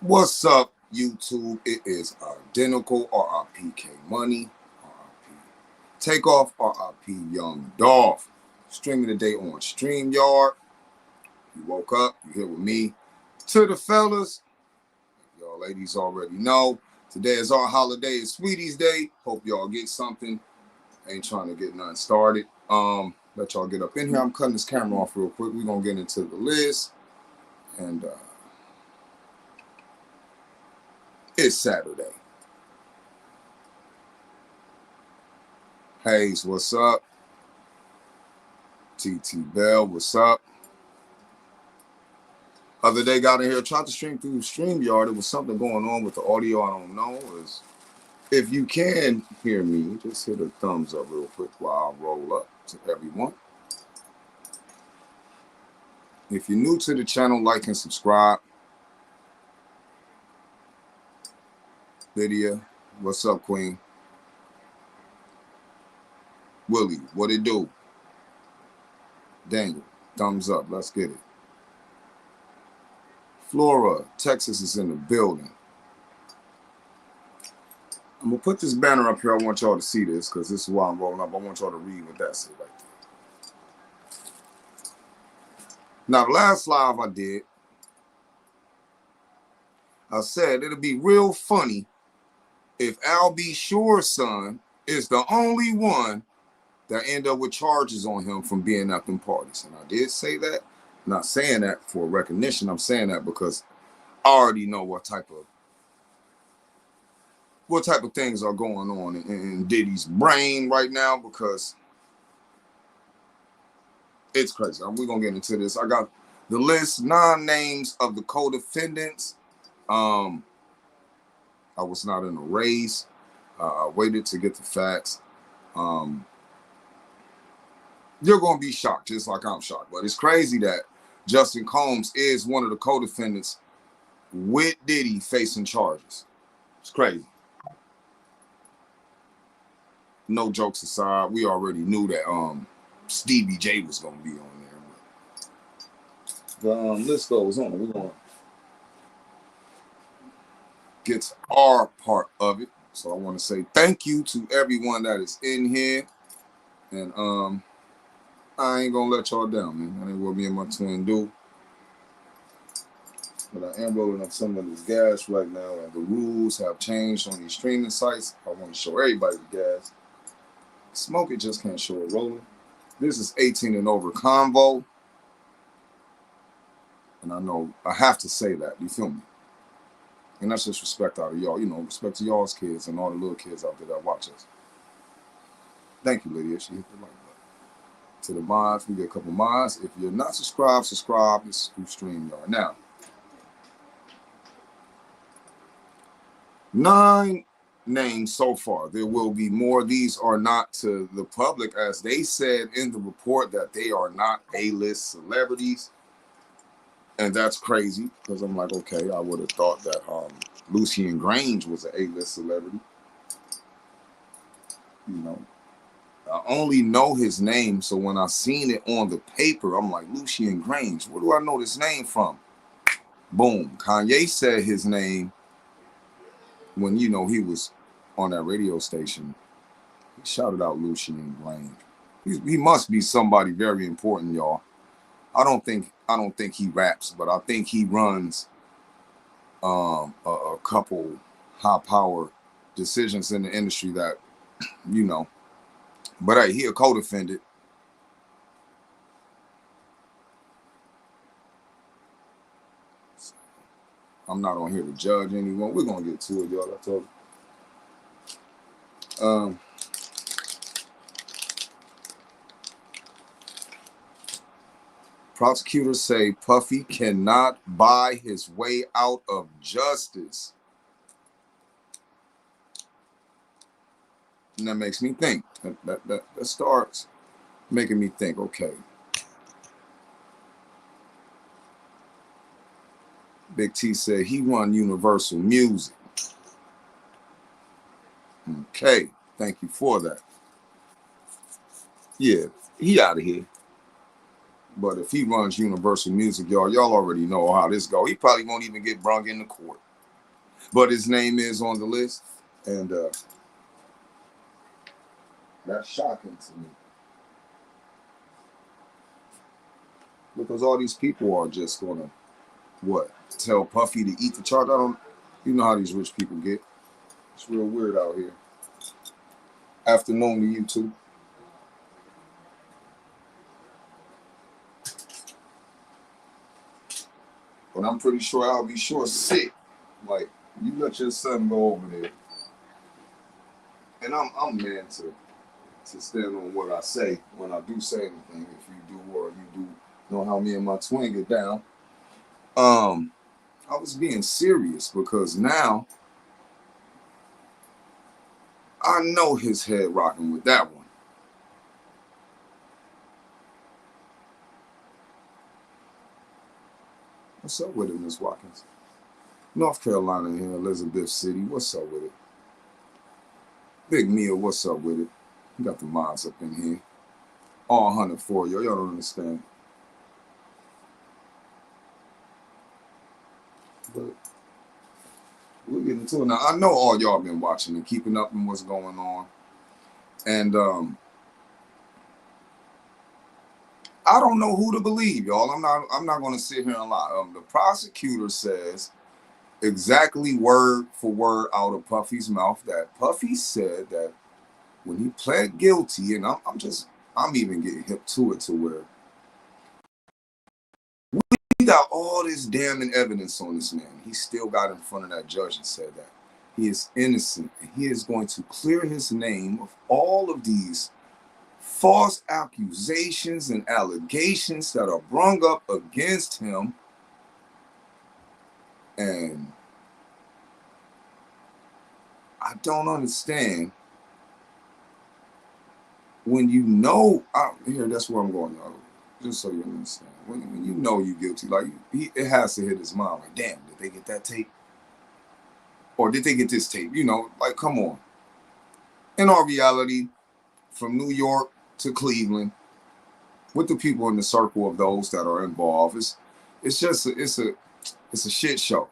What's up, YouTube? It is identical RIPK Money, RIP Takeoff, RIP Young Dolph. Streaming today on StreamYard. You woke up, you here with me. To the fellas, y'all ladies already know. Today is our holiday, it's Sweeties Day. Hope y'all get something. Ain't trying to get nothing started. Let y'all get up in here. I'm cutting this camera off real quick. We're gonna get into the list. And it's Saturday. Hayes, what's up? TT Bell, what's up? Other day got in here, tried to stream through StreamYard. There was something going on with the audio. I don't know. If you can hear me, just hit a thumbs up real quick while I roll up to everyone. If you're new to the channel, like and subscribe. Lydia, what's up, Queen? Willie, what it do? Daniel, thumbs up. Let's get it. Flora, Texas is in the building. I'm going to put this banner up here. I want y'all to see this because this is why I'm rolling up. I want y'all to read what that said right there. Now, the last live I did, I said it'll be real funny if Al B. Sure's son is the only one that end up with charges on him from being at them parties. And I did say that. I'm not saying that for recognition. I'm saying that because I already know what type of things are going on in Diddy's brain right now, because it's crazy. We're going to get into this. I got the list, 9 names of the co-defendants. I was not in a race. I waited to get the facts. You're going to be shocked, just like I'm shocked. But it's crazy that Justin Combs is one of the co-defendants with Diddy facing charges. It's crazy. No jokes aside, we already knew that Stevie J was going to be on there. The list goes on. We're going to get to our part of it. So I want to say thank you to everyone that is in here. And I ain't going to let y'all down, man. That ain't what me and my twin do. But I am rolling up some of this gas right now, and the rules have changed on these streaming sites. I want to show everybody the gas. Smoke it just can't show it rolling. This is 18 and over convo. And I know I have to say that. You feel me? And that's just respect out of y'all. You know, respect to y'all's kids and all the little kids out there that watch us. Thank you, Lydia. She hit the like button. To the mods, we get a couple mods. If you're not subscribed, subscribe. It's through StreamYard. Now, 9 names so far. There will be more. These are not to the public, as they said in the report that they are not A-list celebrities. And that's crazy, because I'm like, okay, I would have thought that Lucien Grange was an A-list celebrity. You know, I only know his name, so when I seen it on the paper, I'm like, Lucien Grange, where do I know this name from? Boom. Kanye said his name when, you know, he was on that radio station. He shouted out Lucien Grange. He must be somebody very important, y'all. I don't think he raps, but I think he runs a couple high power decisions in the industry that, you know. But hey, he a co-defendant. I'm not on here to judge anyone. We're gonna get to it, y'all. I told you. Prosecutors say Puffy cannot buy his way out of justice. And that makes me think. That starts making me think, okay. Big T said he won Universal Music. Okay, thank you for that. Yeah, he out of here. But if he runs Universal Music, y'all already know how this go. He probably won't even get brung into court. but his name is on the list, and that's shocking to me because all these people are just gonna what tell Puffy to eat the charge. I don't, you know how these rich people get. It's real weird out here. Afternoon to you too. But I'm pretty sure I'll be sick. Like, you let your son go over there. And I'm man to stand on what I say when I do say anything. If you do or you do know how me and my twin get down. I was being serious because now I know his head rocking with that one. What's up with it, Miss Watkins? North Carolina here, Elizabeth City. What's up with it? Big Meal, what's up with it? You got the mods up in here. All 104, y'all don't understand. But we'll get into it now. I know all y'all been watching and keeping up in what's going on. And I don't know who to believe, y'all. I'm not gonna sit here and lie. The prosecutor says exactly word for word out of Puffy's mouth that Puffy said that when he pled guilty, and I'm even getting hip to it to where we got all this damning evidence on this man. He still got in front of that judge and said that he is innocent and he is going to clear his name of all of these false accusations and allegations that are brung up against him. And I don't understand when you know, here, that's where I'm going, y'all. Just so you understand. When you know you're guilty, like, it has to hit his mind. Like, damn, did they get that tape? Or did they get this tape? You know, like, come on. In our reality, from New York to Cleveland, with the people in the circle of those that are involved, it's a shit show.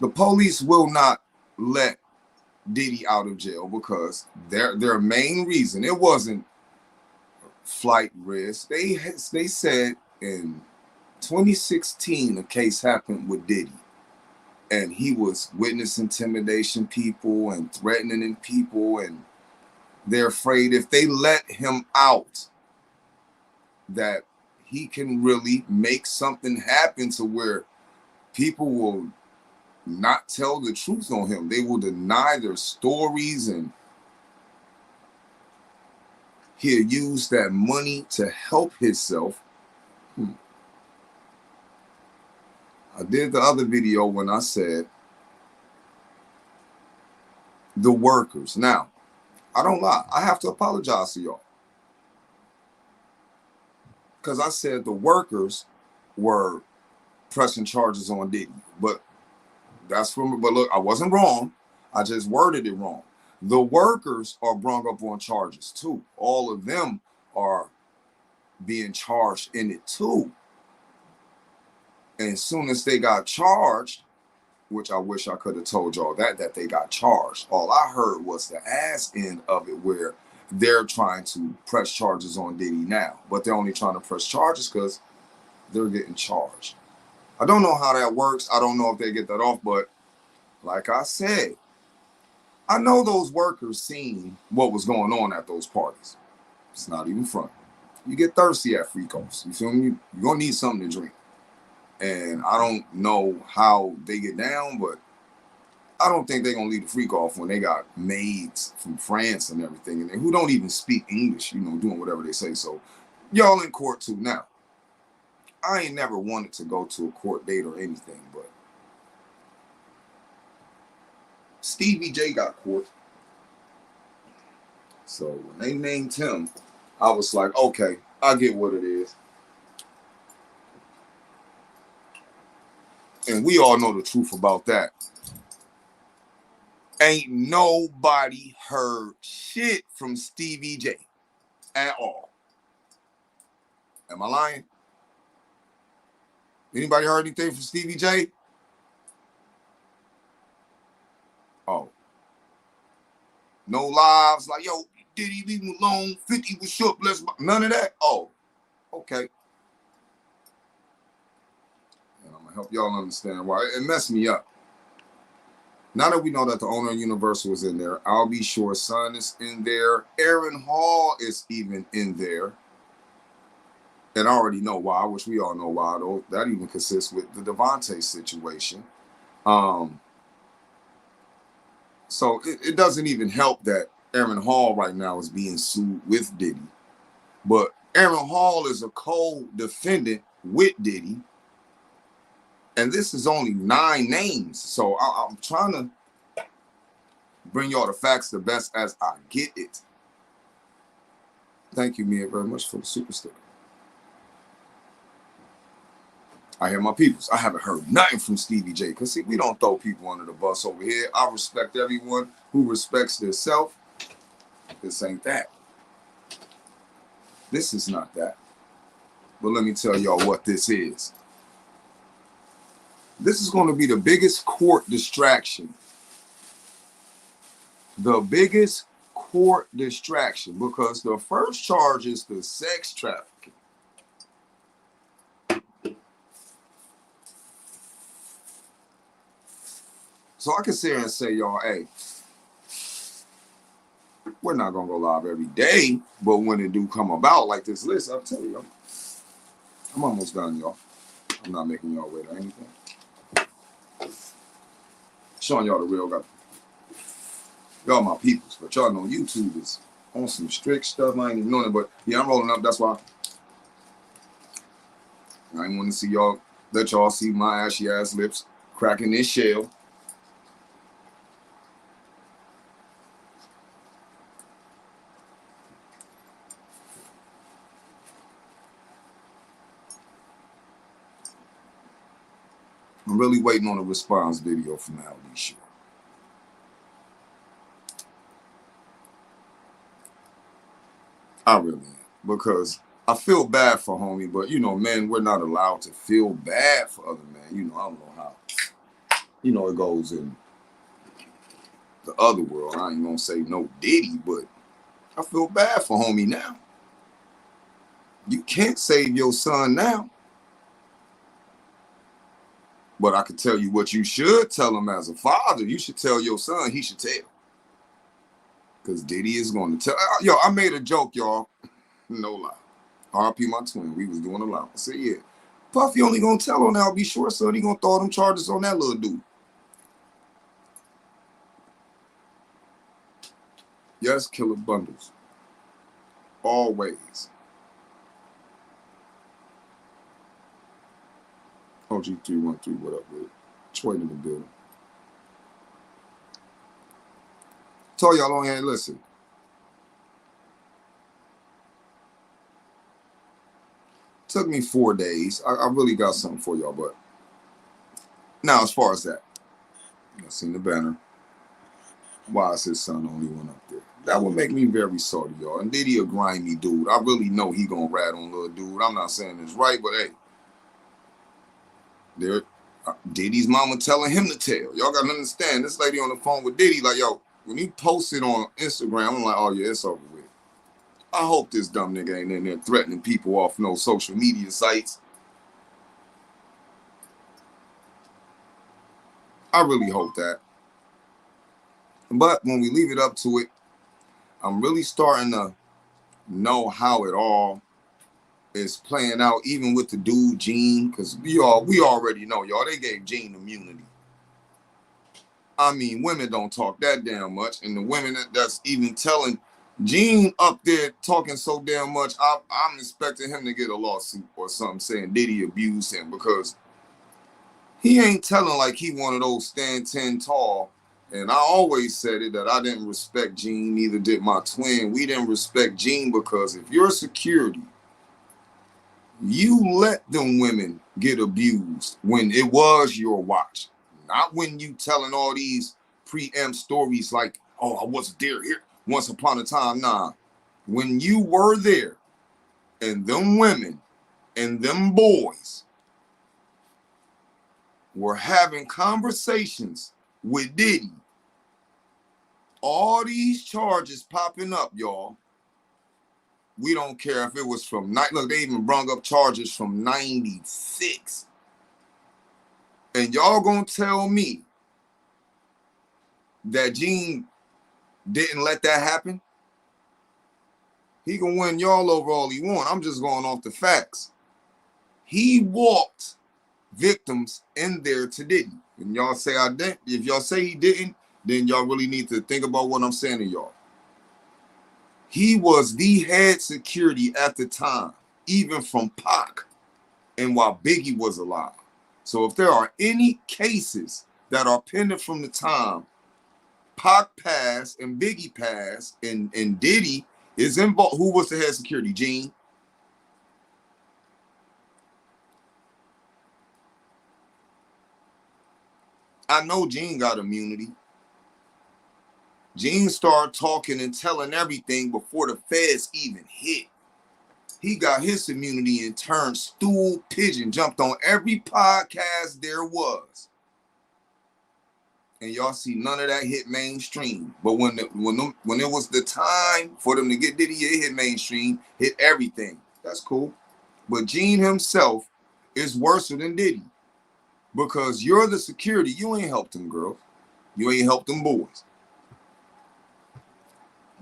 The police will not let Diddy out of jail because their main reason, it wasn't flight risk. They said in 2016 a case happened with Diddy, and he was witness intimidation people and threatening people, and they're afraid if they let him out that he can really make something happen to where people will not tell the truth on him. They will deny their stories, and he'll use that money to help himself. I did the other video when I said the workers. Now, I don't lie. I have to apologize to y'all. Because I said the workers were pressing charges on Diddy. But look, I wasn't wrong. I just worded it wrong. The workers are brung up on charges too. All of them are being charged in it too. And as soon as they got charged, which I wish I could have told y'all that they got charged. All I heard was the ass end of it where they're trying to press charges on Diddy now. But they're only trying to press charges because they're getting charged. I don't know how that works. I don't know if they get that off. But like I said, I know those workers seen what was going on at those parties. It's not even funny. You get thirsty at free coast. You feel me? You're going to need something to drink. And I don't know how they get down, but I don't think they're going to leave the freak off when they got maids from France and everything in there who don't even speak English, you know, doing whatever they say. So y'all in court too. Now, I ain't never wanted to go to a court date or anything, but Stevie J got court. So when they named him, I was like, okay, I get what it is. And we all know the truth about that. Ain't nobody heard shit from Stevie J at all. Am I lying? Anybody heard anything from Stevie J? No lives like, yo, Diddy, leave him alone. 50 was shook. None of that. Oh, okay. And I'm going to help y'all understand why. It messed me up. Now that we know that the owner of Universal is in there, I'll Be Sure's son is in there. Aaron Hall is even in there. And I already know why, which we all know why, though. That even consists with the Devontae situation. So it doesn't even help that Aaron Hall right now is being sued with Diddy. But Aaron Hall is a co-defendant with Diddy. And this is only 9 names. So I'm trying to bring y'all the facts the best as I get it. Thank you, Mia, very much for the super sticker. I hear my peoples. I haven't heard nothing from Stevie J. Because, see, we don't throw people under the bus over here. I respect everyone who respects themselves. This ain't that. This is not that. But let me tell y'all what this is. This is going to be the biggest court distraction. The biggest court distraction. Because the first charge is the sex trafficking. So I can sit here and say, y'all, hey, we're not going to go live every day. But when it do come about like this list, I'll tell you, I'm almost done, y'all. I'm not making y'all wait or anything. Showing y'all the real guy. Y'all my peoples, but y'all know YouTube is on some strict stuff. I ain't even knowing it, but yeah, I'm rolling up. That's why I ain't want to see y'all, let y'all see my ashy ass lips cracking this shell. I'm really waiting on a response video from I'll Be Sure. I really am, because I feel bad for homie, but you know, men, we're not allowed to feel bad for other men. You know, I don't know how, you know, it goes in the other world. I ain't gonna say no Diddy, but I feel bad for homie now. You can't save your son now. But I can tell you what you should tell him as a father. You should tell your son he should tell. Because Diddy is going to tell. Yo, I made a joke, y'all. No lie. RP my twin. We was doing a lot. I said, yeah. Puffy only going to tell on I'll Be Sure, son. He going to throw them charges on that little dude. Yes, killer bundles. Always. OG313, what up with it? Troy in the building. Told y'all on here, listen. Took me 4 days. I really got something for y'all, but now as far as that, I seen the banner. Why is his son only one up there? That would make me very salty, y'all. And Diddy a grimy dude. I really know he gonna rat on little dude. I'm not saying it's right, but hey, there, Diddy's mama telling him to tell. Y'all gotta understand. This lady on the phone with Diddy, like, yo, when he posted on Instagram, I'm like, oh yeah, it's over with. I hope this dumb nigga ain't in there threatening people off no social media sites. I really hope that. But when we leave it up to it, I'm really starting to know how it all is playing out, even with the dude Gene, because we already know, y'all, they gave Gene immunity. I mean, women don't talk that damn much, and the women that's even telling Gene up there talking so damn much, I'm expecting him to get a lawsuit or something saying Diddy abused him, because he ain't telling like he one of those stand 10 tall. And I always said it, that I didn't respect Gene, neither did my twin. We didn't respect Gene because if you're security, you let them women get abused when it was your watch. Not when you telling all these preempt stories like, oh, I wasn't there here once upon a time. Nah. When you were there and them women and them boys were having conversations with Diddy all these charges popping up, y'all. We don't care if it was from look, they even brung up charges from 96. And y'all gonna tell me that Gene didn't let that happen? He can win y'all over all he want. I'm just going off the facts. He walked victims in there to Diddy. And y'all say I didn't. If y'all say he didn't, then y'all really need to think about what I'm saying to y'all. He was the head security at the time, even from Pac, and while Biggie was alive. So if there are any cases that are pending from the time Pac passed and Biggie passed and Diddy is involved, who was the head security? Gene. I know Gene got immunity. Gene started talking and telling everything before the feds even hit. He got his immunity and turned stool pigeon, jumped on every podcast there was. And y'all see none of that hit mainstream. But when it was the time for them to get Diddy, it hit mainstream, hit everything. That's cool. But Gene himself is worse than Diddy. Because you're the security. You ain't helped them girls. You ain't helped them boys.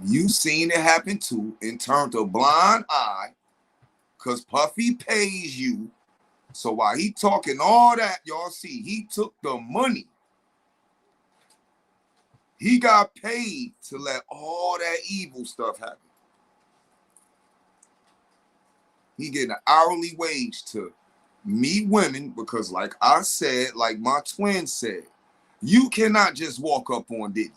You seen it happen too and turned a blind eye because Puffy pays you. So while he talking all that, y'all see, he took the money. He got paid to let all that evil stuff happen. He getting an hourly wage to meet women because like I said, like my twin said, you cannot just walk up on Diddy.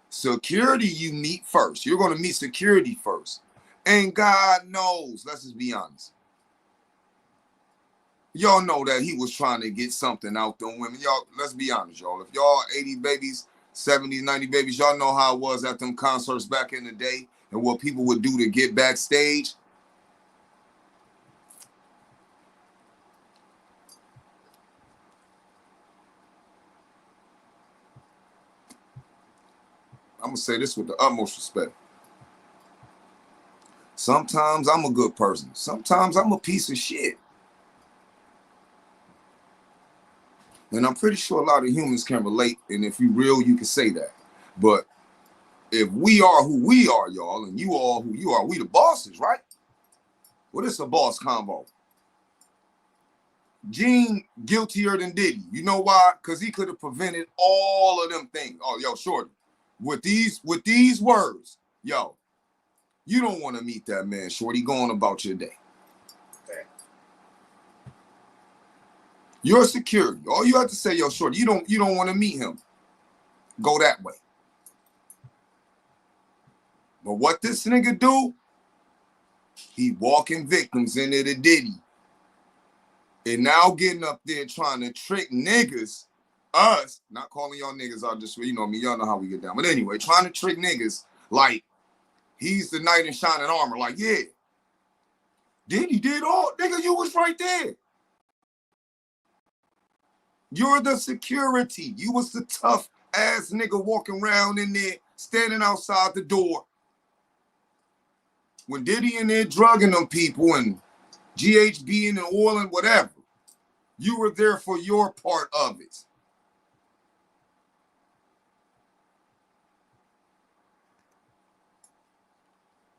Security you meet first. You're going to meet security first. And God knows, let's just be honest. Y'all know that he was trying to get something out them women. Y'all, let's be honest, y'all. If y'all 80 babies, 70s, 90 babies, y'all know how it was at them concerts back in the day and what people would do to get backstage. I'm going to say this with the utmost respect. Sometimes I'm a good person. Sometimes I'm a piece of shit. And I'm pretty sure a lot of humans can relate. And if you're real, you can say that. But if we are who we are, y'all, and you are who you are, we the bosses, right? Well, this is a boss combo. Gene guiltier than Diddy. You know why? Because he could have prevented all of them things. Oh, yo, Shorty, with these words, yo, you don't want to meet that man, Shorty. Go on about your day. You're security. All you have to say, yo, Shorty, you don't want to meet him. Go that way. But what this nigga do? He walking victims into the Diddy. And now getting up there trying to trick niggas, us, not calling y'all niggas out just, you know me, y'all know how we get down. But anyway, trying to trick niggas like he's the knight in shining armor. Like, yeah, Diddy did all, nigga, you was right there. You're the security. You was the tough ass nigga walking around in there, standing outside the door. When Diddy in there drugging them people and GHB and oil and whatever, you were there for your part of it.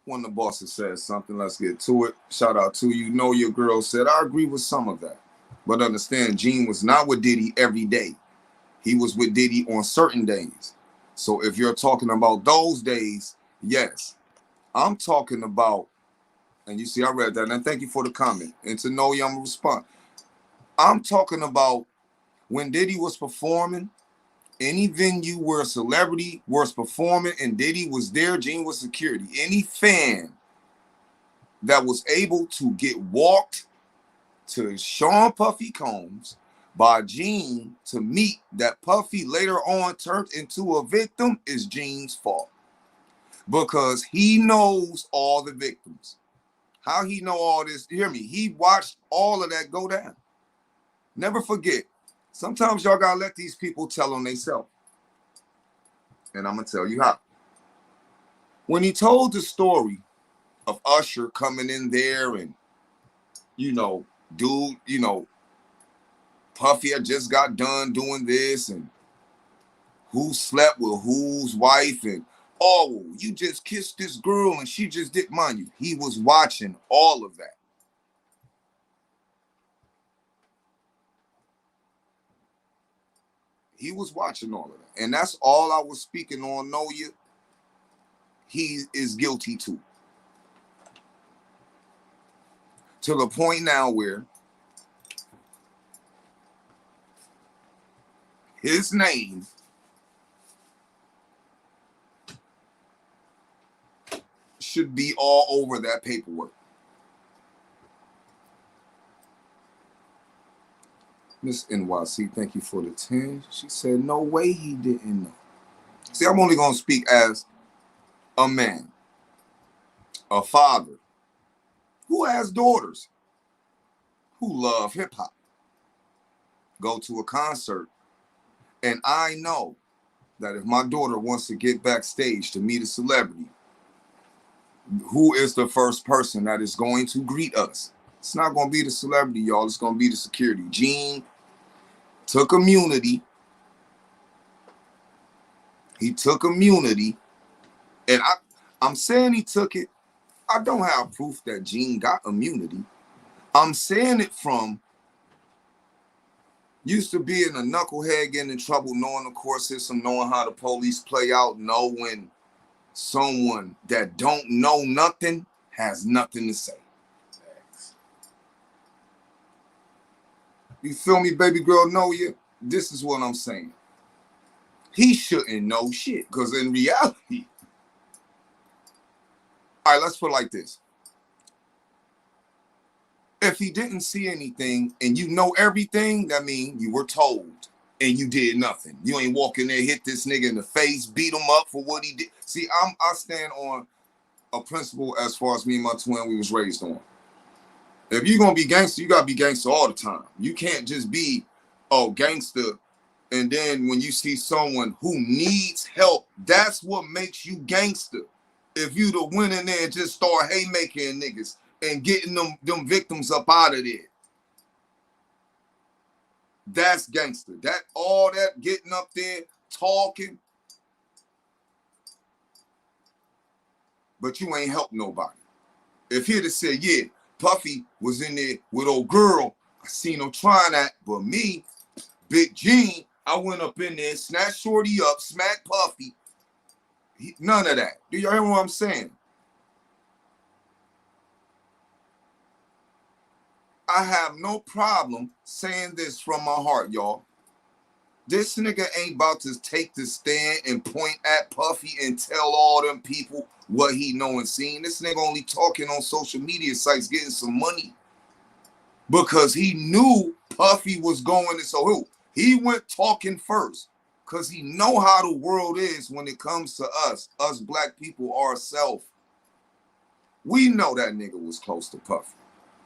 One of the bosses said something. Let's get to it. Shout out to you. Know your girl said, I agree with some of that. But understand, Gene was not with Diddy every day. He was with Diddy on certain days. So if you're talking about those days, yes. I'm talking about, and you see, I read that, and thank you for the comment. And to know you, I'm going to respond. I'm talking about when Diddy was performing, any venue where a celebrity was performing and Diddy was there, Gene was security. Any fan that was able to get walked to Sean Puffy Combs by Gene to meet that Puffy later on turned into a victim is Gene's fault. Because he knows all the victims. How he know all this? Hear me. He watched all of that go down. Never forget. Sometimes y'all gotta let these people tell on themselves. And I'm going to tell you how. When he told the story of Usher coming in there and, dude, Puffy had just got done doing this and who slept with whose wife and, oh, you just kissed this girl and she just did, mind you, he was watching all of that. He was watching all of that. And that's all I was speaking on, know you. He is guilty too. To the point now where his name should be all over that paperwork. Miss NYC, thank you for the 10. She said, no way he didn't know. See, I'm only going to speak as a man, a father, who has daughters, who love hip-hop, go to a concert, and I know that if my daughter wants to get backstage to meet a celebrity, who is the first person that is going to greet us? It's not going to be the celebrity, y'all. It's going to be the security. Gene took immunity. He took immunity. And I'm saying he took it. I don't have proof that Gene got immunity. I'm saying it from used to being a knucklehead, getting in trouble, knowing the court system, knowing how the police play out, knowing someone that don't know nothing has nothing to say. You feel me, baby girl? Know you? This is what I'm saying. He shouldn't know shit, because in reality, all right, let's put it like this. If he didn't see anything and you know everything, that means you were told and you did nothing. You ain't walk in there, hit this nigga in the face, beat him up for what he did. See, I stand on a principle as far as me and my twin, we was raised on. If you're going to be gangster, you got to be gangster all the time. You can't just be, gangster, and then when you see someone who needs help, that's what makes you gangster. If you the win in there and just start haymaking niggas and getting them victims up out of there, that's gangster. All that getting up there, talking, but you ain't help nobody. If he'd have said, yeah, Puffy was in there with old girl, I seen him trying that, but me, Big Gene, I went up in there, snatched Shorty up, smacked Puffy. None of that. Do y'all hear what I'm saying? I have no problem saying this from my heart, y'all. This nigga ain't about to take the stand and point at Puffy and tell all them people what he know and seen. This nigga only talking on social media sites getting some money because he knew Puffy was going to, so who? He went talking first because he know how the world is when it comes to us black people ourselves. We know that nigga was close to Puffy.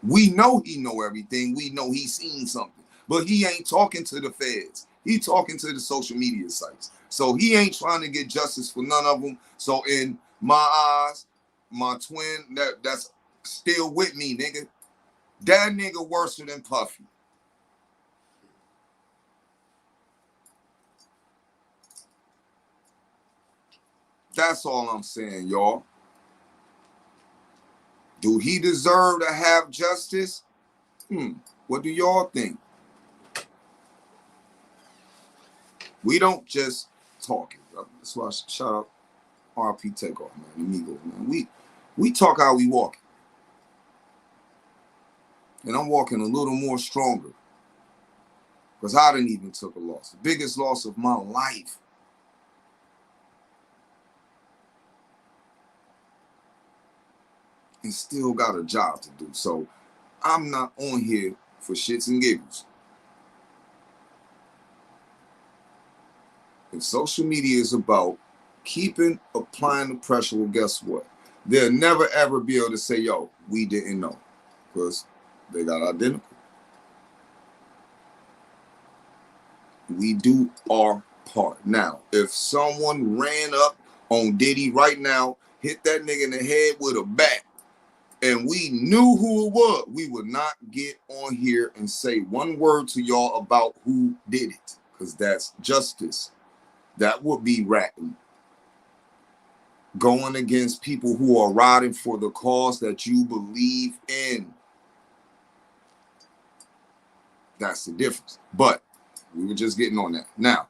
We know he know everything. We know he seen something. But he ain't talking to the feds. He talking to the social media sites. So he ain't trying to get justice for none of them. So in my eyes, my twin, that's still with me, nigga. That nigga worse than Puffy. That's all I'm saying, y'all. Do he deserve to have justice? What do y'all think? We don't just talk it, brother. That's why I shout out RP Takeoff, man. Amigos, man. We talk how we walk. And I'm walking a little more stronger. Because I didn't even took a loss. The biggest loss of my life. And still got a job to do. So I'm not on here for shits and giggles. If social media is about applying the pressure, well, guess what? They'll never ever be able to say, yo, we didn't know. Because they got identical. We do our part. part. Now, if someone ran up on Diddy right now, hit that nigga in the head with a bat, and we knew who it was, we would not get on here and say one word to y'all about who did it, because that's justice. That would be ratting. Going against people who are riding for the cause that you believe in. That's the difference. But we were just getting on that. Now,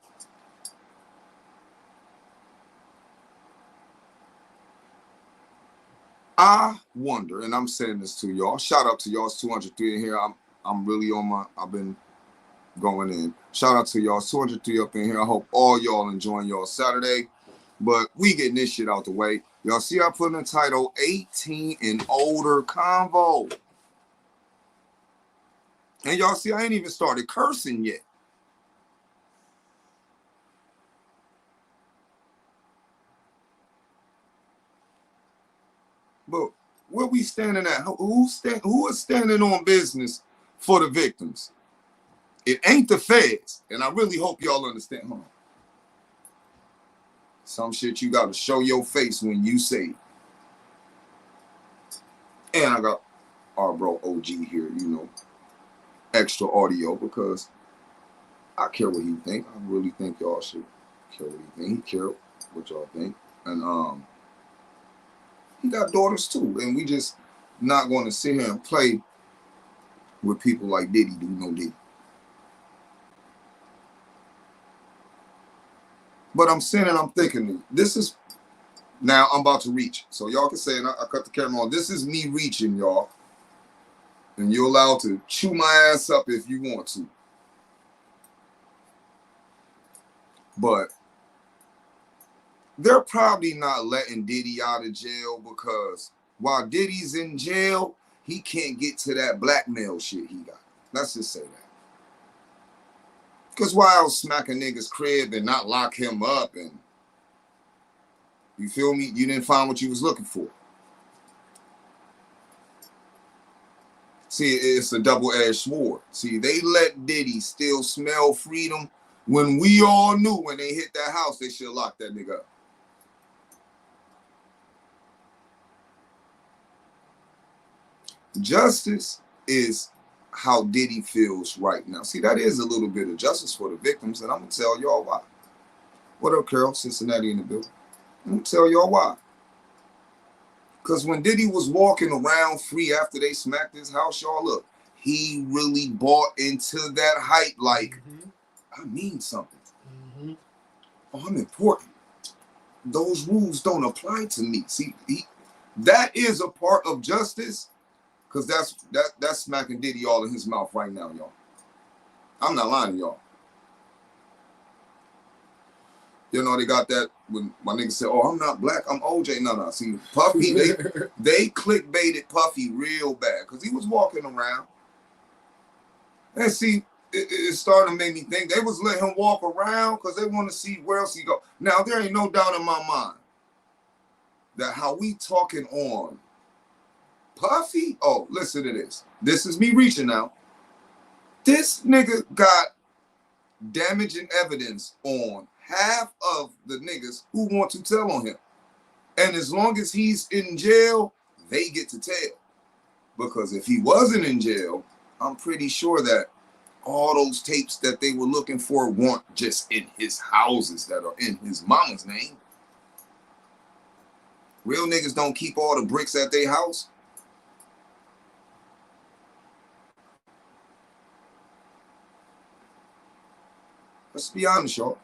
I wonder, and I'm saying this to y'all. Shout out to y'all. It's 203 in here. I'm really on my. I've been going in. Shout out to y'all. 203 up in here. I hope all y'all enjoying y'all Saturday. But we getting this shit out the way. Y'all see I put in the title 18 and older convo. And y'all see I ain't even started cursing yet. But where we standing at? Who is standing on business for the victims? It ain't the feds. And I really hope y'all understand. Hold on. Some shit you got to show your face when you say it. And I got our bro OG here, you know, extra audio, because I care what he think. I really think y'all should care what he think. He care what y'all think. And he got daughters too. And we just not going to sit here and play with people like Diddy do no Diddy. But I'm saying, and I'm thinking, this is, now I'm about to reach. So y'all can say, and I cut the camera on, this is me reaching, y'all. And you're allowed to chew my ass up if you want to. But they're probably not letting Diddy out of jail because while Diddy's in jail, he can't get to that blackmail shit he got. Let's just say that. Because why else smack a nigga's crib and not lock him up? And you feel me? You didn't find what you was looking for. See, it's a double-edged sword. See, they let Diddy still smell freedom when we all knew when they hit that house, they should lock that nigga up. Justice is how Diddy feels right now. See, that is a little bit of justice for the victims, and I'm going to tell y'all why. What up, Carol? Cincinnati in the building. I'm going to tell y'all why. Because when Diddy was walking around free after they smacked his house, y'all, look, he really bought into that hype like, I mean something. Oh, I'm important. Those rules don't apply to me. See, that is a part of justice. Because that's smacking Diddy all in his mouth right now, y'all. I'm not lying to y'all. You know, they got that when my nigga said, oh, I'm not black, I'm OJ. No. See, Puffy, they clickbaited Puffy real bad because he was walking around. And see, it started to make me think they was letting him walk around because they want to see where else he go. Now, there ain't no doubt in my mind that how we talking on Puffy, oh, listen to this. This is me reaching now. This nigga got damaging evidence on half of the niggas who want to tell on him. And as long as he's in jail, they get to tell. Because if he wasn't in jail, I'm pretty sure that all those tapes that they were looking for weren't just in his houses that are in his mama's name. Real niggas don't keep all the bricks at their house. Let's be honest, y'all.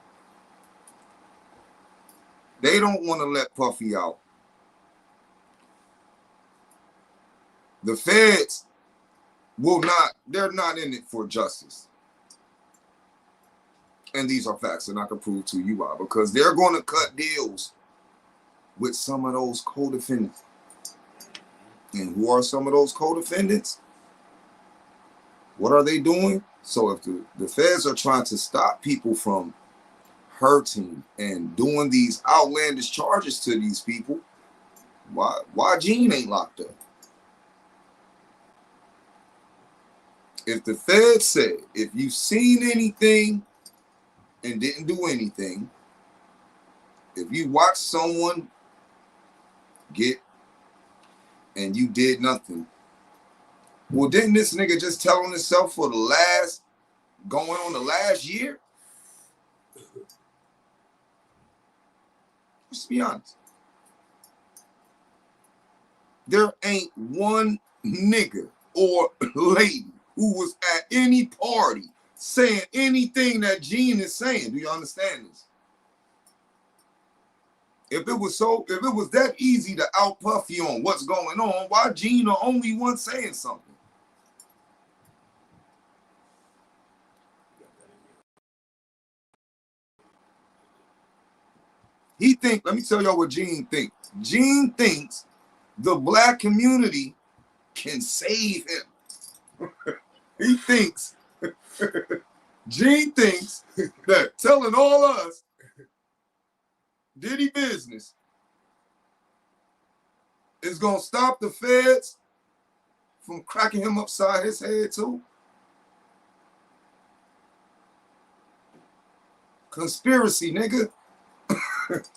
They don't want to let Puffy out. The feds will not, they're not in it for justice. And these are facts, and I can prove to you why. Because they're going to cut deals with some of those co-defendants. And who are some of those co-defendants? What are they doing? So if the feds are trying to stop people from hurting and doing these outlandish charges to these people, why Gene ain't locked up? If the feds said, if you've seen anything and didn't do anything, if you watch someone get and you did nothing, well, didn't this nigga just tell on himself for the last, going on the last year? Let's be honest. There ain't one nigga or lady who was at any party saying anything that Gene is saying. Do you understand this? If it was that easy to out Puffy on what's going on, why Gene the only one saying something? He think, let me tell y'all what Gene thinks. Gene thinks the black community can save him. He thinks, Gene thinks that telling all us Diddy business is gonna stop the feds from cracking him upside his head too. Conspiracy, nigga. Right.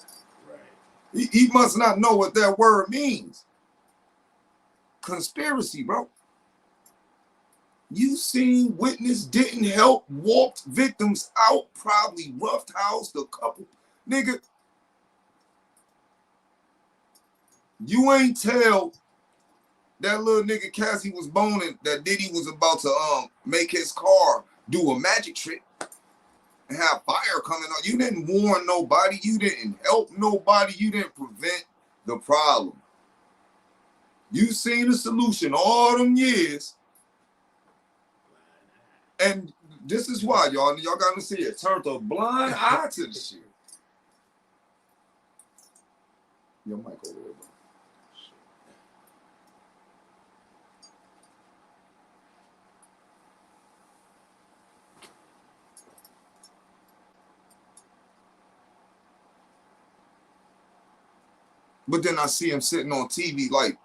He must not know what that word means. Conspiracy, bro. You seen, witnessed, didn't help, walked victims out, probably roughed housed a couple. Nigga, you ain't tell that little nigga Cassie was boning that Diddy was about to make his car do a magic trick and have fire coming on. You didn't warn nobody. You didn't help nobody. You didn't prevent the problem. You seen the solution all them years. And this is why, y'all got to see it. Turned a blind eye to the shit. Your mic over there, bro. But then I see him sitting on TV like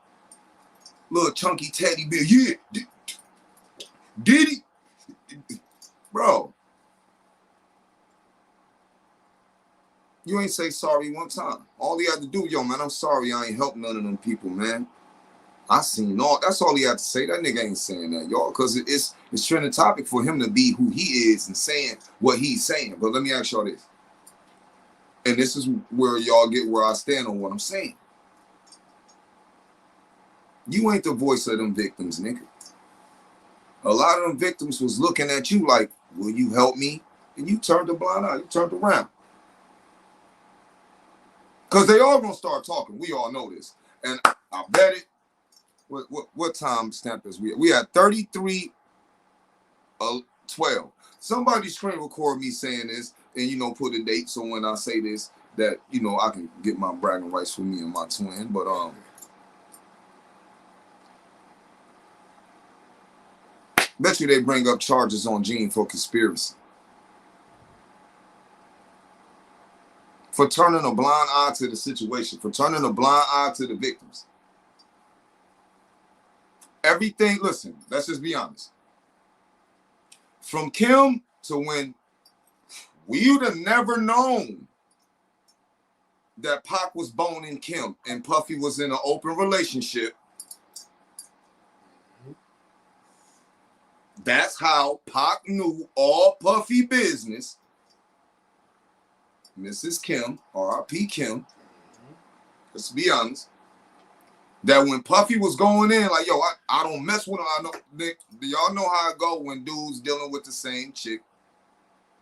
little chunky teddy bear. Yeah, Diddy, bro. You ain't say sorry one time. All he had to do, yo, man, I'm sorry I ain't helped none of them people, man. I seen all. That's all he had to say. That nigga ain't saying that, y'all, because it's trending topic for him to be who he is and saying what he's saying. But let me ask y'all this, and this is where y'all get where I stand on what I'm saying. You ain't the voice of them victims, nigga. A lot of them victims was looking at you like, will you help me? And you turned a blind eye. You turned around. Because they all gonna start talking. We all know this. And I bet it. What time stamp is we? We at 33:12. Somebody screen record me saying this and, you know, put a date so when I say this that, you know, I can get my bragging rights for me and my twin. But bet you they bring up charges on Gene for conspiracy. For turning a blind eye to the situation, for turning a blind eye to the victims. Everything, listen, let's just be honest. From Kim to when we would have never known that Pac was boning Kim and Puffy was in an open relationship. That's how Pac knew all Puffy business. Mrs. Kim, R.I.P. Kim, let's be honest, that when Puffy was going in, like, yo, I don't mess with him. I know, do y'all know how it go when dudes dealing with the same chick?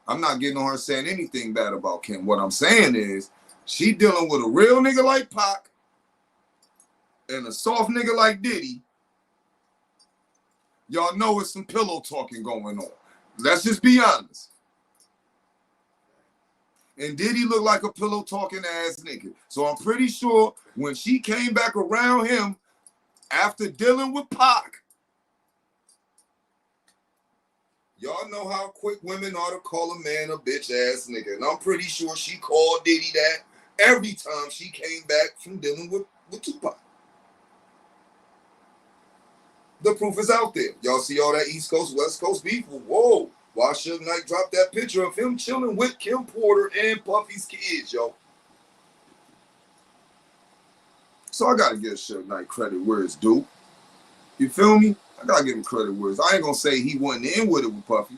I'm not getting on her saying anything bad about Kim. What I'm saying is, she dealing with a real nigga like Pac and a soft nigga like Diddy. Y'all know it's some pillow talking going on. Let's just be honest. And Diddy looked like a pillow talking ass nigga. So I'm pretty sure when she came back around him after dealing with Pac, y'all know how quick women are to call a man a bitch ass nigga. And I'm pretty sure she called Diddy that every time she came back from dealing with Tupac. The proof is out there. Y'all see all that East Coast, West Coast beef? Whoa. Why Suge Knight dropped that picture of him chilling with Kim Porter and Puffy's kids, yo? So I gotta give Suge Knight credit where it's due. You feel me? I gotta give him credit where it's. I ain't gonna say he wasn't in with it with Puffy,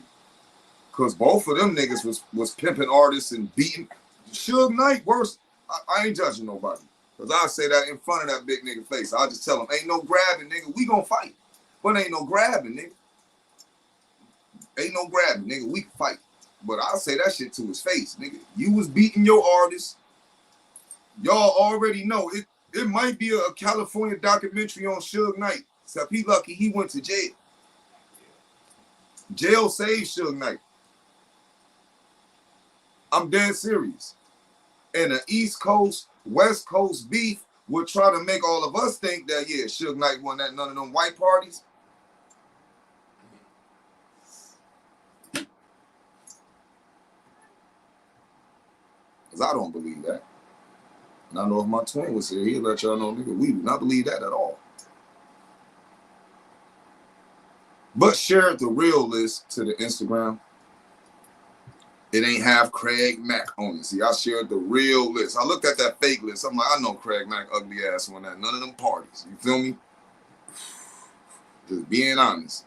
cause both of them niggas was pimping artists and beating. Suge Knight worse. I ain't judging nobody, cause I say that in front of that big nigga face. I just tell him, ain't no grabbing, nigga. We gonna fight, but ain't no grabbing, nigga. Ain't no grabbing, nigga. We can fight, but I'll say that shit to his face, nigga. You was beating your artists. Y'all already know it. It might be a California documentary on Suge Knight. Except he lucky he went to jail. Jail saved Suge Knight. I'm dead serious. And the East Coast, West Coast beef would try to make all of us think that, yeah, Suge Knight won at none of them white parties. Because I don't believe that. And I know if my twin was here, he'd let y'all know, nigga, we do not believe that at all. But share the real list to the Instagram. It ain't have Craig Mack on it. See, I shared the real list. I looked at that fake list. I'm like, I know Craig Mack ugly ass won at none of them parties. You feel me? Just being honest.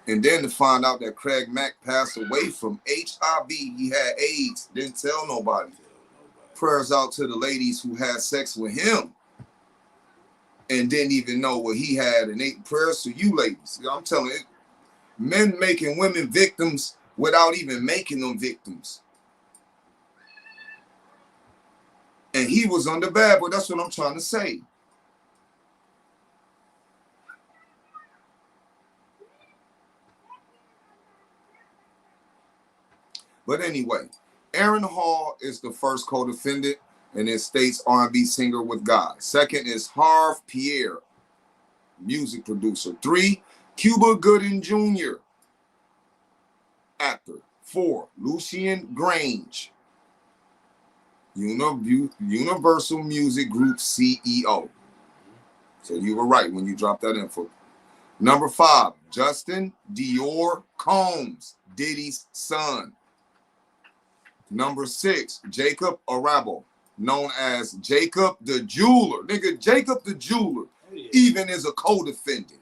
And then to find out that Craig Mack passed away from HIV. He had AIDS. Didn't tell nobody. Prayers out to the ladies who had sex with him and didn't even know what he had. And prayers to you ladies. You know, I'm telling you, men making women victims without even making them victims. And he was on the bad boy. That's what I'm trying to say. But anyway, Aaron Hall is the first co-defendant, and it states R&B singer with God. Second is Harv Pierre, music producer. 3, Cuba Gooding Jr., actor. 4, Lucien Grange, Universal Music Group CEO. So you were right when you dropped that info. Number 5, Justin Dior Combs, Diddy's son. Number 6, Jacob Arabo, known as Jacob the Jeweler. Nigga, Jacob the Jeweler even is a co-defendant.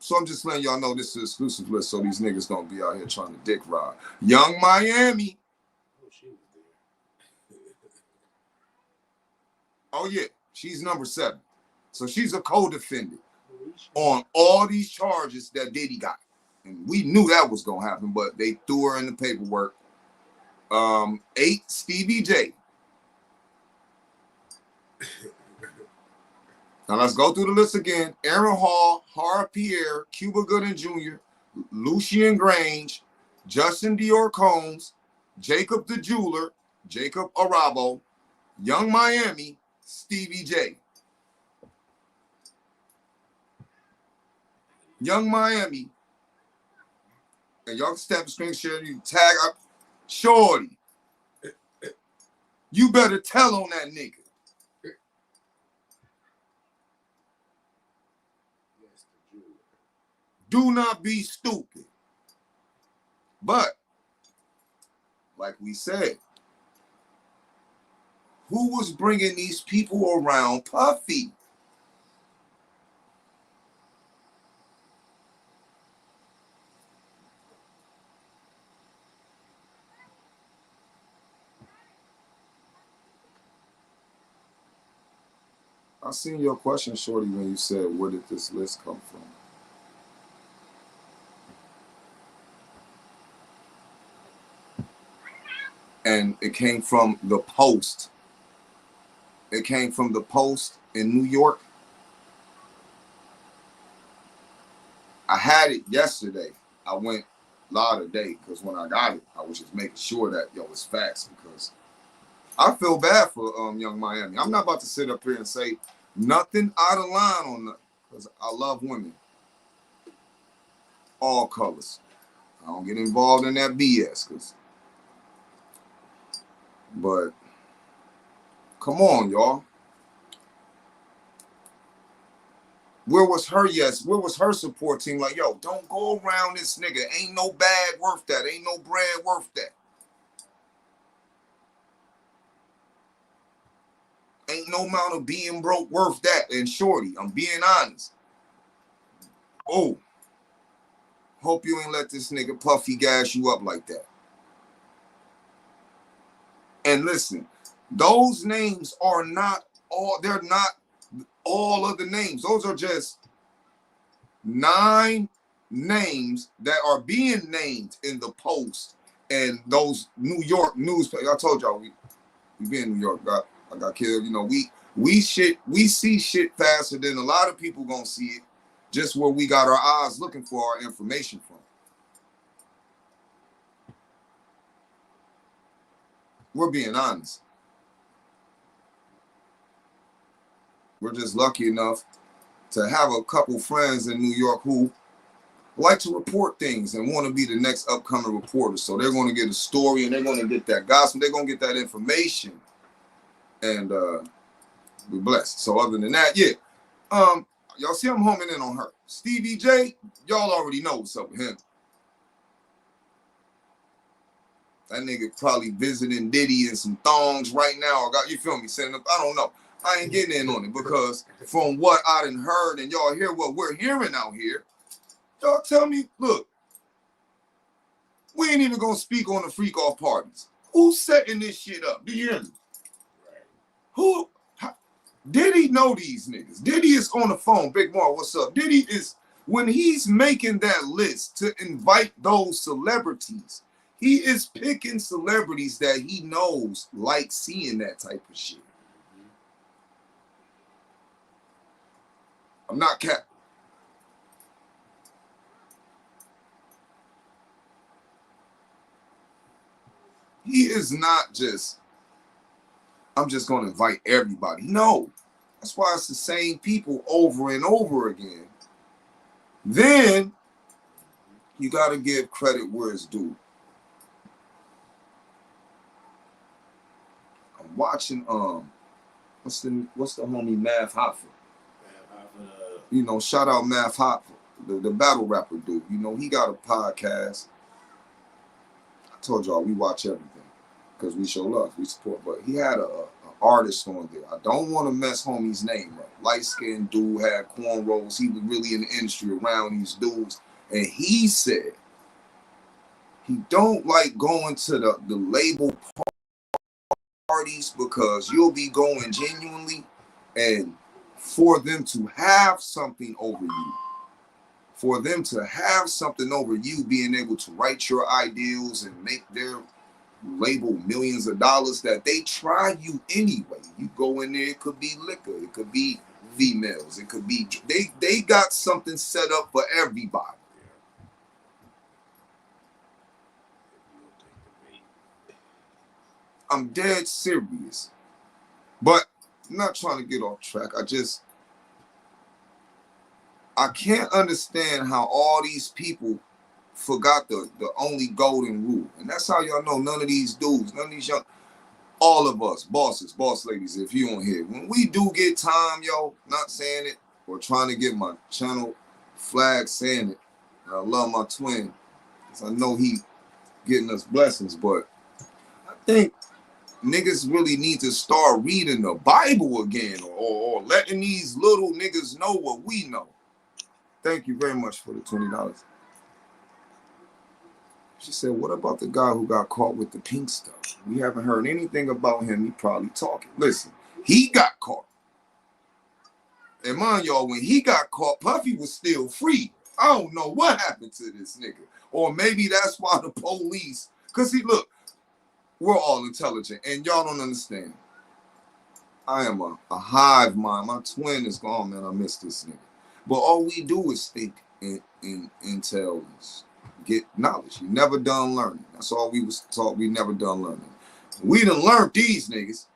So I'm just letting y'all know this is an exclusive list so these niggas don't be out here trying to dick ride. Young Miami. Oh, yeah, she's number 7. So she's a co-defendant on all these charges that Diddy got. And we knew that was going to happen, but they threw her in the paperwork. 8, Stevie J. Now let's go through the list again. Aaron Hall, Harv Pierre, Cuba Gooding Jr., Lucien Grange, Justin Dior Combs, Jacob the Jeweler, Jacob Arabo, Young Miami, Stevie J. Young Miami. And y'all can step the screen share, you tag up. Shorty. You better tell on that nigga. Do not be stupid. But, like we said, who was bringing these people around Puffy? I seen your question, Shorty, when you said, where did this list come from? And it came from the Post. It came from the Post in New York. I had it yesterday. I went live today because when I got it, I was just making sure that, yo, it's facts because I feel bad for Young Miami. I'm not about to sit up here and say nothing out of line on that because I love women. All colors. I don't get involved in that BS. But come on, y'all. Where was her yes? Where was her support team? Like, yo, don't go around this nigga. Ain't no bag worth that. Ain't no bread worth that. Ain't no amount of being broke worth that. And shorty, I'm being honest. Oh, hope you ain't let this nigga Puffy gas you up like that. And listen, those names are not all, they're not all of the names. Those are just 9 names that are being named in the Post and those New York newspapers. I told y'all we be in New York. I got killed. You know, we see shit faster than a lot of people gonna see it. Just where we got our eyes looking for our information from. We're being honest. We're just lucky enough to have a couple friends in New York who like to report things and want to be the next upcoming reporter. So they're going to get a story and they're going to get that gossip. They're going to get that information. And we're blessed. So other than that, yeah. Y'all see I'm homing in on her. Stevie J, y'all already know what's up with him. That nigga probably visiting Diddy in some thongs right now. Or got, you feel me? Setting up, I don't know. I ain't getting in on it because from what I done heard and y'all hear what we're hearing out here, y'all tell me, look, we ain't even gonna speak on the freak off parties. Who's setting this shit up? Do you hear me? Who? Diddy know these niggas. Diddy is on the phone. Big Mar, what's up? Diddy is, when he's making that list to invite those celebrities, he is picking celebrities that he knows like seeing that type of shit. I'm not capping. He is not just, I'm just going to invite everybody. No. That's why it's the same people over and over again. Then you got to give credit where it's due. I'm watching, what's the homie Mav Hopper? You know, shout out Mav Hopper, the battle rapper dude. You know, he got a podcast. I told y'all we watch everything because we show love, we support. But he had a artist on there. I don't want to mess homie's name up. Light-skinned dude, had cornrows. He was really in the industry around these dudes. And he said he don't like going to the label parties because you'll be going genuinely, and for them to have something over you, for them to have something over you, being able to write your ideals and make their label millions of dollars, that they try you anyway. You go in there, it could be liquor, it could be females, it could be, they got something set up for everybody. I'm dead serious. But I'm not trying to get off track. I can't understand how all these people forgot the only golden rule. And that's how y'all know none of these dudes, none of these young, all of us, bosses, boss ladies, if you don't hear, when we do get time, yo, not saying it or trying to get my channel flag saying it, and I love my twin, because I know he getting us blessings, but I think niggas really need to start reading the Bible again, or letting these little niggas know what we know. Thank you very much for the $20. She said, what about the guy who got caught with the pink stuff? We haven't heard anything about him. He probably talking. Listen, he got caught. And mind y'all, when he got caught, Puffy was still free. I don't know what happened to this nigga. Or maybe that's why the police, because he, look, we're all intelligent, and y'all don't understand. I am a hive mind. My twin is gone, man. I miss this nigga. But all we do is think and intel and get knowledge. You never done learning. That's all we was taught. We never done learning. We done learned these niggas.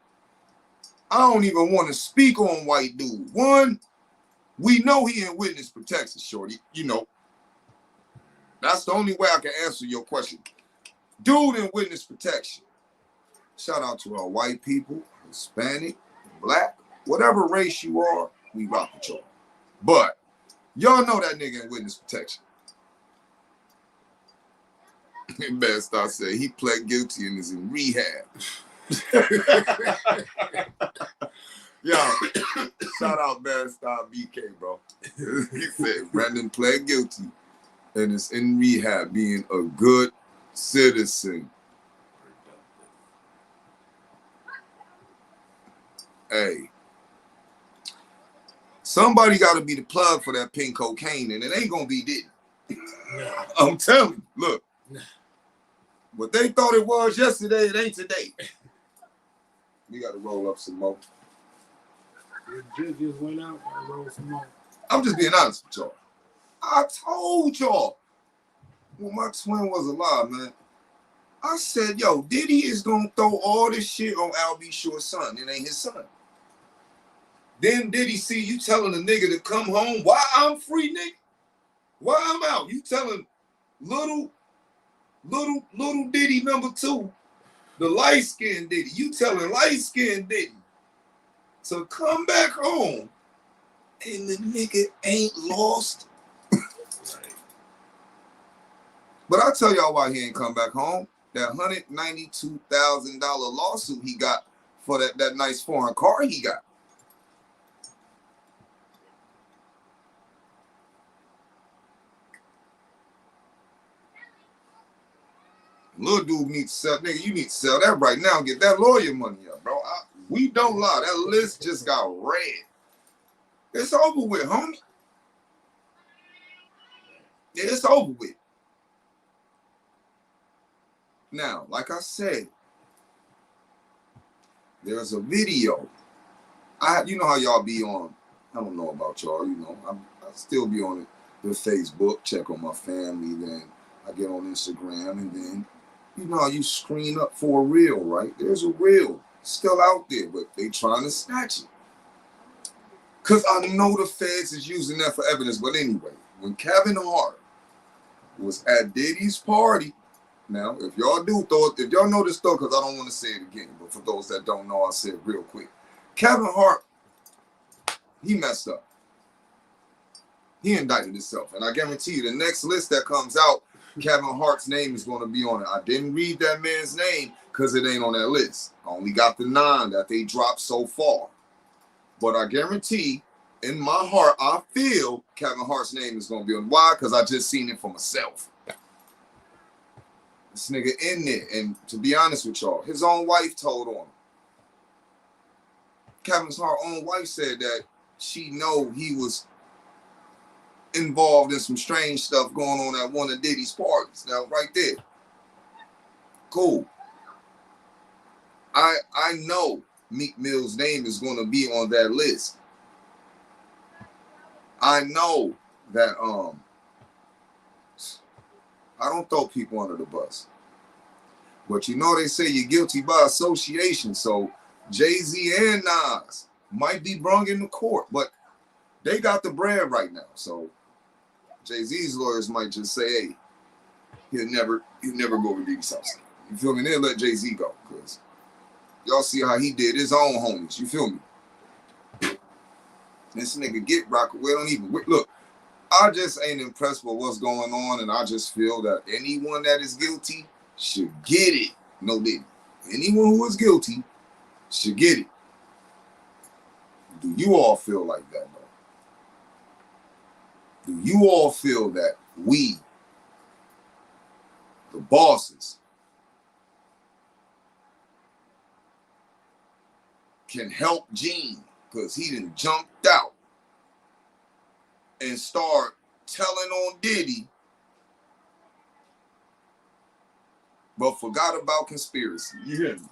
I don't even want to speak on white dude. One, we know he in witness protection, shorty. You know, that's the only way I can answer your question. Dude in witness protection. Shout out to our white people, Hispanic, black, whatever race you are, we rock with y'all. But Y'all know that nigga in witness protection. Bad Star said he pled guilty and is in rehab. Yo, shout out Bad Star BK, bro. He said Brandon pled guilty and is in rehab being a good citizen. Hey, somebody got to be the plug for that pink cocaine, and it ain't gonna be Diddy. I'm telling you, look, what they thought it was yesterday, it ain't today. We got to roll up some more. Just went out. Roll some more. I'm just being honest with y'all. I told y'all when my twin was alive, man. I said, yo, Diddy is gonna throw all this shit on Al B. Short's son. It ain't his son. Then Diddy see you telling a nigga to come home. Why I'm free, nigga? Why I'm out? You telling little Diddy number 2, the light-skinned Diddy. You telling light-skinned Diddy to come back home, and the nigga ain't lost. But I'll tell y'all why he ain't come back home. That $192,000 lawsuit he got for that nice foreign car he got. Little dude needs to sell, nigga, you need to sell that right now and get that lawyer money up, bro. We don't lie. That list just got red. It's over with, homie. Yeah, it's over with. Now, like I said, there's a video. You know how y'all be on, I don't know about y'all, you know, I still be on the Facebook, check on my family, then I get on Instagram, and then, you know how you screen up for a reel, right? There's a reel still out there, but they trying to snatch it. Because I know the feds is using that for evidence. But anyway, when Kevin Hart was at Diddy's party, now, if y'all if y'all know this though, because I don't want to say it again, but for those that don't know, I'll say it real quick. Kevin Hart, he messed up. He indicted himself. And I guarantee you, the next list that comes out, Kevin Hart's name is going to be on it. I didn't read that man's name because it ain't on that list. I only got the 9 that they dropped so far. But I guarantee, in my heart, I feel Kevin Hart's name is going to be on. Why? Because I just seen it for myself. This nigga in there. And to be honest with y'all, his own wife told on him. Kevin Hart's own wife said that she know he was involved in some strange stuff going on at one of Diddy's parties. Now, right there. Cool. I know Meek Mill's name is going to be on that list. I know that I don't throw people under the bus. But you know they say you're guilty by association. So Jay-Z and Nas might be brung into court, but they got the bread right now. So Jay-Z's lawyers might just say, hey, he'll never go to Diddy's house. You feel me? They'll let Jay-Z go, because y'all see how he did his own homies. You feel me? This nigga Get Rockaway don't even look. I just ain't impressed with what's going on, and I just feel that anyone that is guilty should get it. No Diddy. Anyone who is guilty should get it. Do you all feel like that, though? Do you all feel that we, the bosses, can help Gene, because he done jumped out and start telling on Diddy, but forgot about conspiracy? You hear me?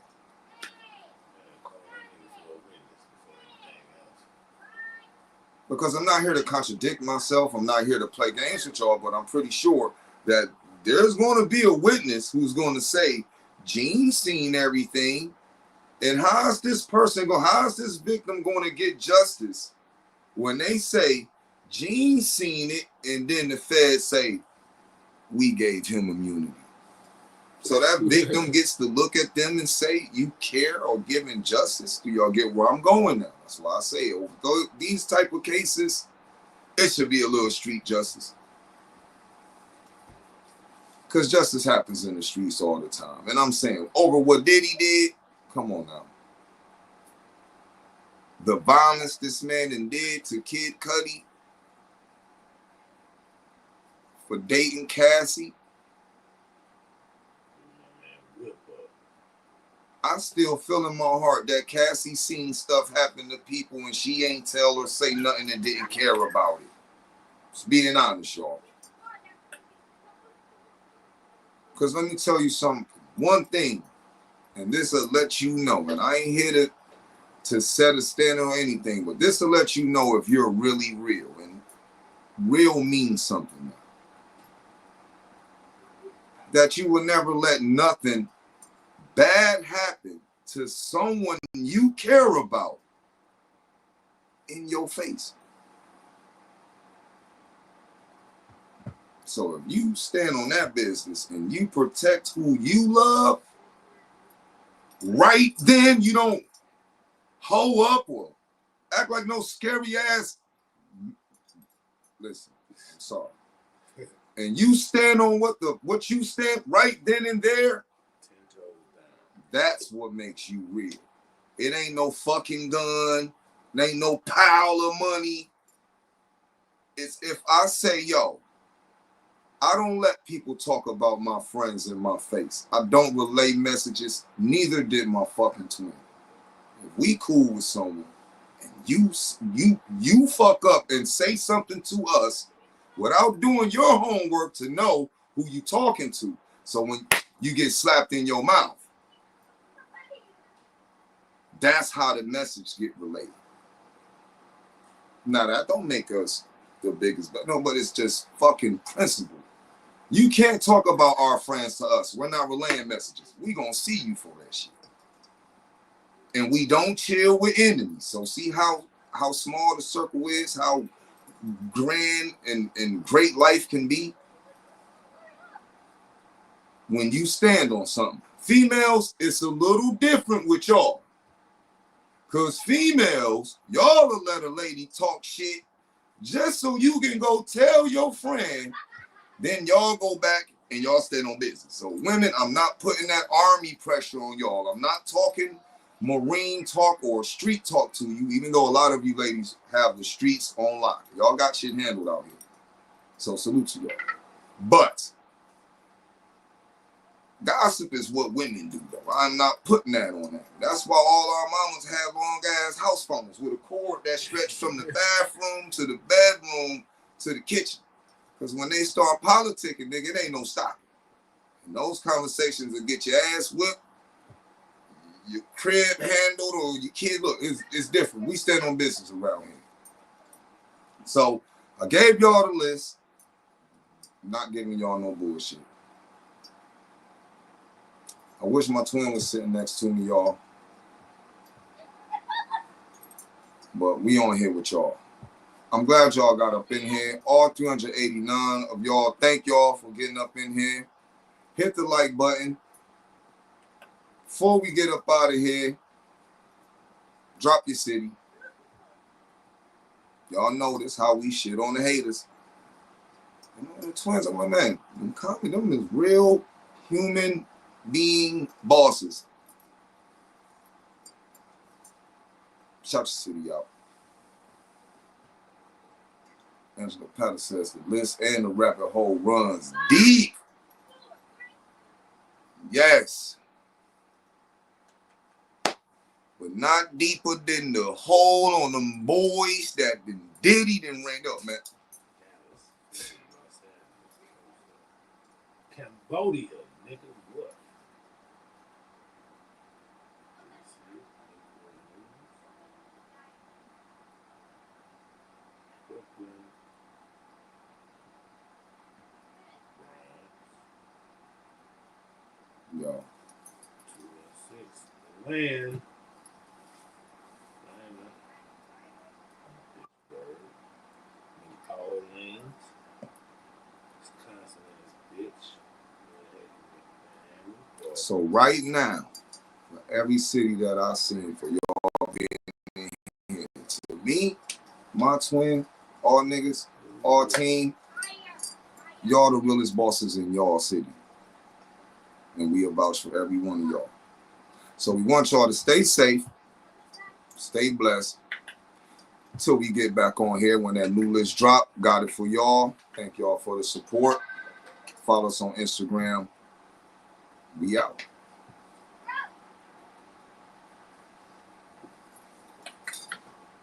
Because I'm not here to contradict myself. I'm not here to play games with y'all, but I'm pretty sure that there's going to be a witness who's going to say, Gene seen everything. And how's this victim going to get justice when they say Gene seen it and then the feds say we gave him immunity? So that victim gets to look at them and say, you care or giving justice? Do y'all get where I'm going now? That's why I say, these type of cases, It should be a little street justice. Because justice happens in the streets all the time. And I'm saying, over what Diddy did, come on now. The violence this man did to Kid Cudi for dating Cassie, I still feel in my heart that Cassie seen stuff happen to people and she ain't tell or say nothing and didn't care about it. Just being honest, y'all. Because let me tell you something. One thing, and this will let you know, and I ain't here to set a standard or anything, but this will let you know if you're really real. And real means something. That you will never let nothing bad happen to someone you care about in your face. So if you stand on that business and you protect who you love, right then you don't hoe up or act like no scary ass. Listen, I'm sorry. And you stand on what you stand right then and there, that's what makes you real. It ain't no fucking gun. It ain't no pile of money. It's if I say, yo, I don't let people talk about my friends in my face. I don't relay messages. Neither did my fucking twin. If we cool with someone and you fuck up and say something to us without doing your homework to know who you talking to. So when you get slapped in your mouth, that's how the message get relayed. Now that don't make us the biggest, but it's just fucking principle. You can't talk about our friends to us. We're not relaying messages. We gonna see you for that shit. And we don't chill with enemies. So see how small the circle is, how grand and great life can be when you stand on something. Females, it's a little different with y'all. Because females, y'all will let a lady talk shit just so you can go tell your friend, then y'all go back and y'all stand on business. So women, I'm not putting that army pressure on y'all. I'm not talking Marine talk or street talk to you, even though a lot of you ladies have the streets on lock. Y'all got shit handled out here. So salute to y'all. But gossip is what women do, though. I'm not putting that on that. That's why all our mamas have long-ass house phones with a cord that stretched from the bathroom to the bedroom to the kitchen. Because when they start politicking, nigga, it ain't no stopping. And those conversations will get your ass whipped, your crib handled, or your kid. Look, it's different. We stand on business around here. So I gave y'all the list. I'm not giving y'all no bullshit. I wish my twin was sitting next to me, y'all. But we on here with y'all. I'm glad y'all got up in here. All 389 of y'all, thank y'all for getting up in here. Hit the like button. Before we get up out of here, drop your city. Y'all know this, how we shit on the haters. You know, the twins, I'm like, man, them is real human being bosses. Shout your city out. Angela Patter says the list and the rabbit hole runs deep. Yes. But not deeper than the hole on them boys that Diddy didn't ring up, man. Cambodia, nigga, what? Yo. 216. Land. So right now, for every city that I seen for y'all being in here, to me, my twin, all niggas, all team. Y'all the realest bosses in y'all city. And we vouch for every one of y'all. So we want y'all to stay safe, stay blessed, till we get back on here when that new list drop. Got it for y'all. Thank y'all for the support. Follow us on Instagram. We out.